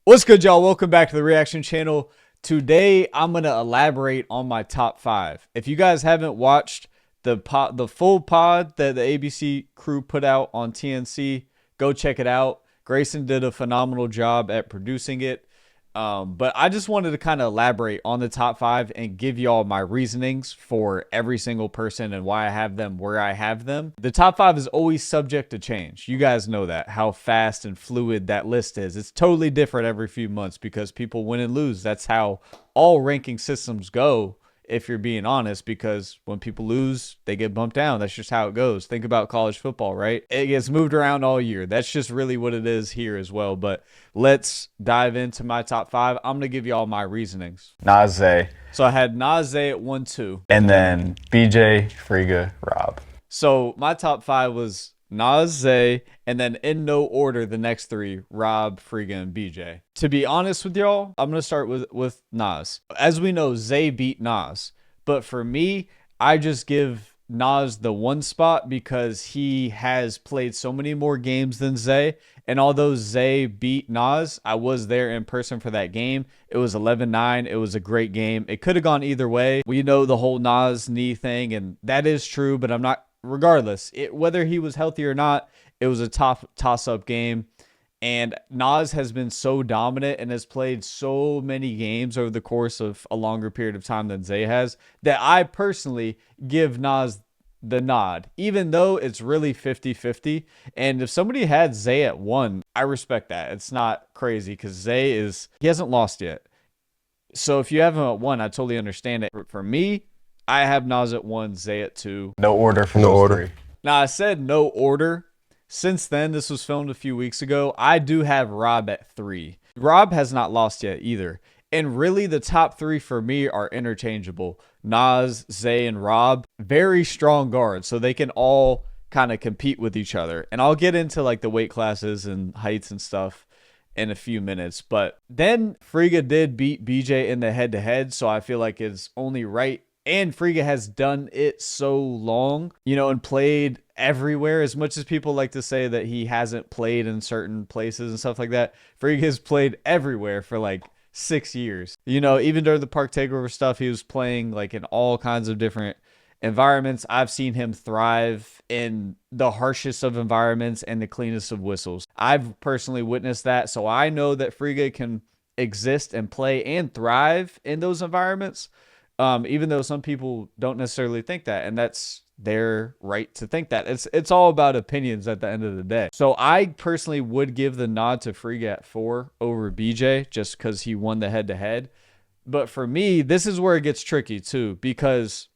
What's good, y'all? Welcome back to the Reaction Channel. Today, I'm going to elaborate on my top five. If you guys haven't watched the full pod that the ABC crew put out on TNC, go check it out. Grayson did a phenomenal job at producing it. But I just wanted to kind of elaborate on the top five and give y'all my reasonings for every single person and why I have them where I have them. The top five is always subject to change. You guys know that, how fast and fluid that list is. It's totally different every few months because people win and lose. That's how all ranking systems go, if you're being honest, because when people lose, they get bumped down. That's just how it goes. Think about college football, right? It gets moved around all year. That's just really what it is here as well. But let's dive into my top five. I'm going to give you all my reasonings. Nas, Zay, So I had Nas Zay at 1-2. and then BJ, Friga, Rob. So my top five was Nas, Zay, and then in no order, the next three, Rob, Friga, and BJ. To be honest with y'all, I'm going to start with Nas. As we know, Zay beat Nas. But for me, I just give Nas the one spot because he has played so many more games than Zay. And although Zay beat Nas, I was there in person for that game. It was 11-9. It was a great game. It could have gone either way. We know the whole Nas knee thing, and that is true, but I'm not, regardless, whether he was healthy or not, it was a toss-up game. And Nas has been so dominant and has played so many games over the course of a longer period of time than Zay has that I personally give Nas the nod, even though it's really 50-50. And if somebody had Zay at 1, I respect that. It's not crazy because he hasn't lost yet. So if you have him at 1, I totally understand it. For me, I have Nas at 1, Zay at 2. No order for No those order. three. Now, I said no order. Since then, this was filmed a few weeks ago. I do have Rob at 3. Rob has not lost yet either. And really, the top 3 for me are interchangeable. Nas, Zay, and Rob, very strong guards, so they can all kind of compete with each other. And I'll get into like the weight classes and heights and stuff in a few minutes. But then Friga did beat BJ in the head-to-head, so I feel like it's only right. And Friga has done it so long, and played everywhere. As much as people like to say that he hasn't played in certain places and stuff like that, Friga has played everywhere for like 6 years. Even during the Park Takeover stuff, he was playing like in all kinds of different environments. I've seen him thrive in the harshest of environments and the cleanest of whistles. I've personally witnessed that, so I know that Friga can exist and play and thrive in those environments. Even though some people don't necessarily think that, and that's their right to think that. It's all about opinions at the end of the day. So I personally would give the nod to Friga at 4 over BJ just because he won the head-to-head. But for me, this is where it gets tricky too, because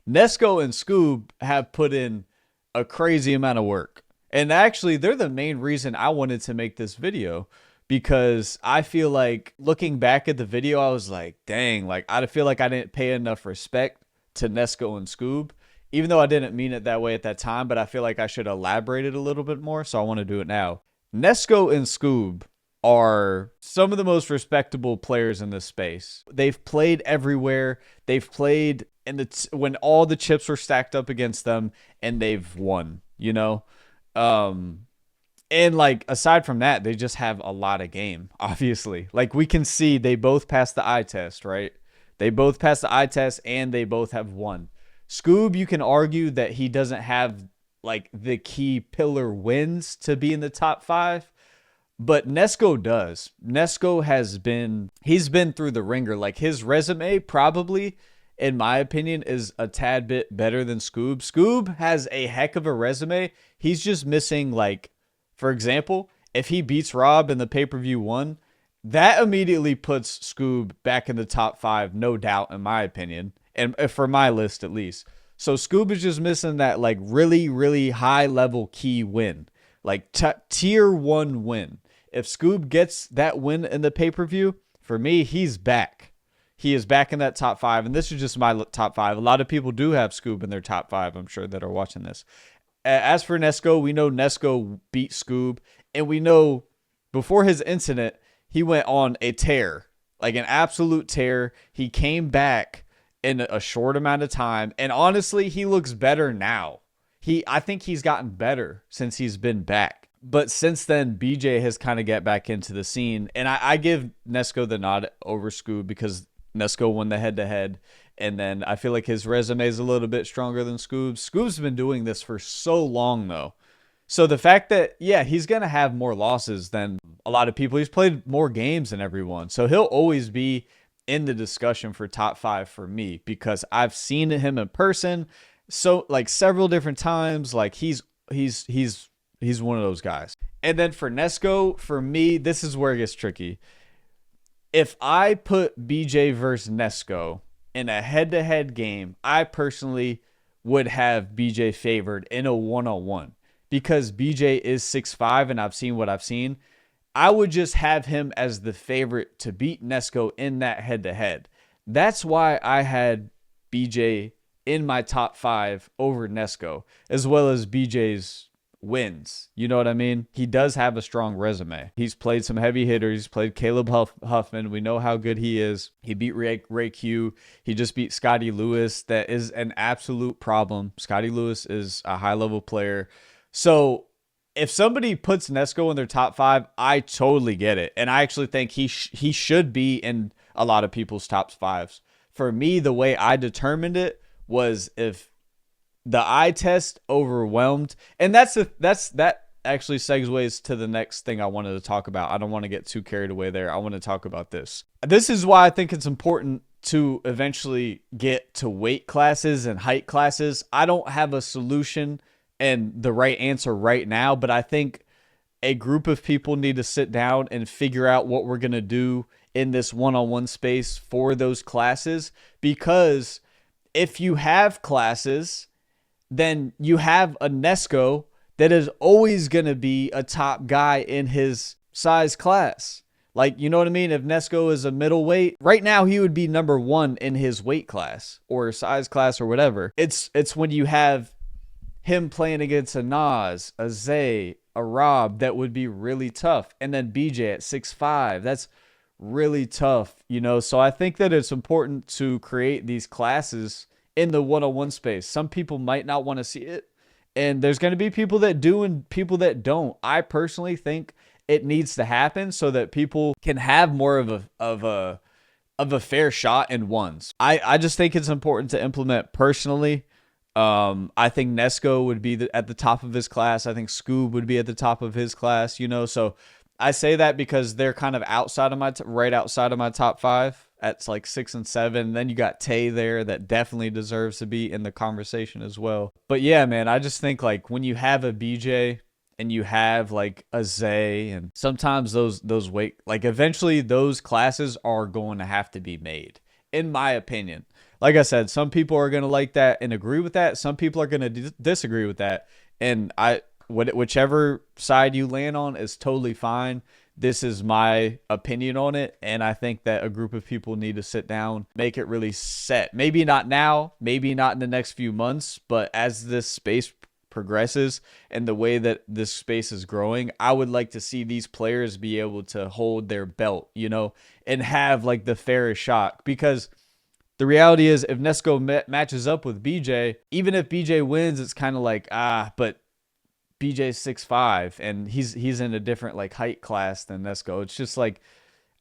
Nesco and Scoob have put in a crazy amount of work. And actually, they're the main reason I wanted to make this video, because I feel like looking back at the video, I was like, dang, like I feel like I didn't pay enough respect to Nesco and Scoob, even though I didn't mean it that way at that time, but I feel like I should elaborate it a little bit more, so I want to do it now. Nesco and Scoob are some of the most respectable players in this space. They've played everywhere. They've played in when all the chips were stacked up against them, and they've won, And like aside from that, they just have a lot of game, obviously. Like we can see they both passed the eye test, right? They both passed the eye test and they both have won. Scoob, you can argue that he doesn't have like the key pillar wins to be in the top 5, but Nesco does. Nesco he's been through the ringer. Like his resume probably, in my opinion, is a tad bit better than Scoob. Scoob has a heck of a resume. He's just missing, like, for example, if he beats Rob in the pay-per-view 1, that immediately puts Scoob back in the top 5, no doubt, in my opinion, and for my list at least. So Scoob is just missing that like really, really high-level key win, like tier 1 win. If Scoob gets that win in the pay-per-view, for me, he's back. He is back in that top 5, and this is just my top 5. A lot of people do have Scoob in their top 5, I'm sure, that are watching this. As for Nesco, we know Nesco beat Scoob, and we know before his incident, he went on a tear, like an absolute tear. He came back in a short amount of time, and honestly, he looks better now. I think he's gotten better since he's been back. But since then, BJ has kind of get back into the scene, and I give Nesco the nod over Scoob because Nesco won the head-to-head, and then I feel like his resume is a little bit stronger than Scoob's. Scoob's been doing this for so long, though. So the fact that, yeah, he's going to have more losses than a lot of people. He's played more games than everyone. So he'll always be in the discussion for top 5 for me because I've seen him in person so like several different times. Like he's one of those guys. And then for Nesco, for me, this is where it gets tricky. If I put BJ versus Nesco in a head-to-head game, I personally would have BJ favored in a one-on-one because BJ is 6'5", and I've seen what I've seen. I would just have him as the favorite to beat Nesco in that head-to-head. That's why I had BJ in my top 5 over Nesco, as well as BJ's wins. You know what I mean? He does have a strong resume. He's played some heavy hitters. He's played Caleb Huffman. We know how good he is. He beat Ray Q. He just beat Scotty Lewis. That is an absolute problem. Scotty Lewis is a high-level player. So if somebody puts Nesco in their top 5, I totally get it. And I actually think he should be in a lot of people's top 5s. For me, the way I determined it was if the eye test overwhelmed, and that actually segues to the next thing I wanted to talk about. I don't want to get too carried away there. I want to talk about this. This is why I think it's important to eventually get to weight classes and height classes. I don't have a solution and the right answer right now, but I think a group of people need to sit down and figure out what we're going to do in this one-on-one space for those classes, because if you have classes, then you have a Nesco that is always going to be a top guy in his size class. Like, you know what I mean? If Nesco is a middleweight, right now he would be number 1 in his weight class or size class or whatever. It's when you have him playing against a Nas, a Zay, a Rob, that would be really tough. And then BJ at 6'5", that's really tough, you know? So I think that it's important to create these classes in the one-on-one space. Some people might not want to see it, and there's going to be people that do and people that don't. I personally think it needs to happen so that people can have more of a fair shot in ones. I just think it's important to implement personally. I think Nesco would be at the top of his class. I think Scoob would be at the top of his class, you know? So I say that because they're kind of outside of right outside of my top 5. At like 6 and 7. Then you got Tay there that definitely deserves to be in the conversation as well. But yeah, man, I just think like when you have a BJ and you have like a Zay, and sometimes those weight, like eventually those classes are going to have to be made, in my opinion. Like I said, some people are going to like that and agree with that. Some people are going to disagree with that. And whichever side you land on is totally fine. This is my opinion on it, and I think that a group of people need to sit down, make it really set. Maybe not now, maybe not in the next few months, but as this space progresses and the way that this space is growing, I would like to see these players be able to hold their belt, you know, and have like the fairest shot. Because the reality is, if Nesco matches up with BJ, even if BJ wins, it's kind of like, but BJ's 6'5", and he's in a different like height class than Nesco. It's just like,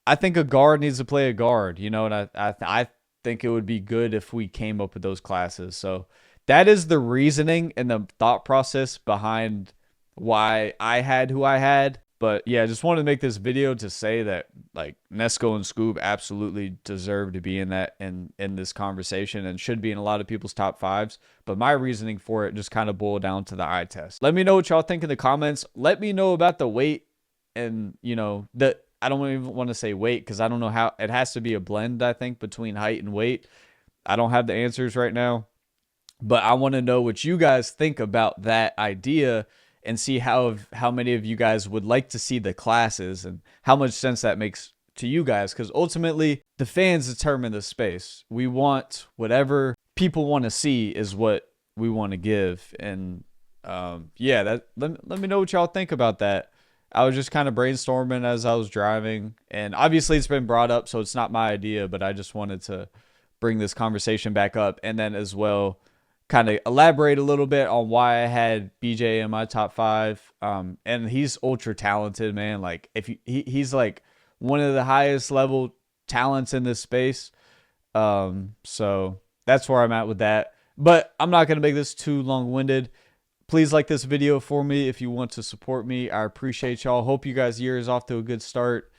I think a guard needs to play a guard, you know, and I think it would be good if we came up with those classes. So that is the reasoning and the thought process behind why I had who I had. But yeah, I just wanted to make this video to say that like Nesco and Scoob absolutely deserve to be in this conversation and should be in a lot of people's top 5s. But my reasoning for it just kind of boiled down to the eye test. Let me know what y'all think in the comments. Let me know about the weight, and you know, I don't even want to say weight because I don't know how it has to be a blend, I think, between height and weight. I don't have the answers right now, but I want to know what you guys think about that idea, and see how many of you guys would like to see the classes and how much sense that makes to you guys. Because ultimately, the fans determine the space. We want whatever people want to see is what we want to give. And yeah, let me know what y'all think about that. I was just kind of brainstorming as I was driving. And obviously, it's been brought up, so it's not my idea. But I just wanted to bring this conversation back up. And then as well, kind of elaborate a little bit on why I had BJ in my top 5. And he's ultra talented, man. Like if he's like one of the highest level talents in this space. So that's where I'm at with that. But I'm not going to make this too long-winded. Please like this video for me if you want to support me. I appreciate y'all. Hope you guys' year is off to a good start.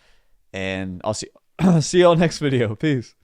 And I'll see see y'all next video. Peace.